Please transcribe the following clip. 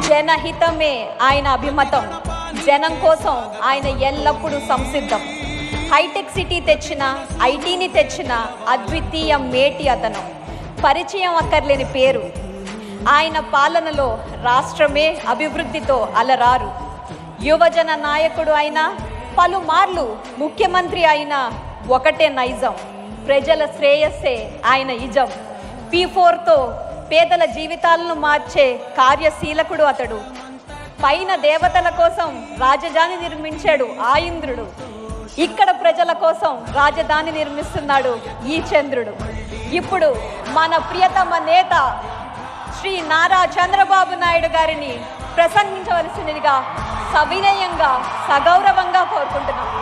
జనహితమే ఆయన అభిమతం, జనం కోసం ఆయన ఎల్లప్పుడూ సంసిద్ధం. హైటెక్ సిటీ తెచ్చిన, ఐటీని తెచ్చిన అద్వితీయ మేటి అతను. పరిచయం అక్కర్లేని పేరు. ఆయన పాలనలో రాష్ట్రమే అభివృద్ధితో అలరారు. యువజన నాయకుడు అయిన, పలుమార్లు ముఖ్యమంత్రి అయిన ఒకటే నైజం, ప్రజల శ్రేయస్సే ఆయన ఇజం. P4తో పేదల జీవితాలను మార్చే కార్యశీలకుడు అతడు. పైన దేవతల కోసం రాజధాని నిర్మించాడు ఆ ఇంద్రుడు, ఇక్కడ ప్రజల కోసం రాజధాని నిర్మిస్తున్నాడు ఈ చంద్రుడు. ఇప్పుడు మన ప్రియతమ నేత శ్రీ నారా చంద్రబాబు నాయుడు గారిని ప్రసంగించవలసినదిగా సవినయంగా సగౌరవంగా కోరుకుంటున్నాము.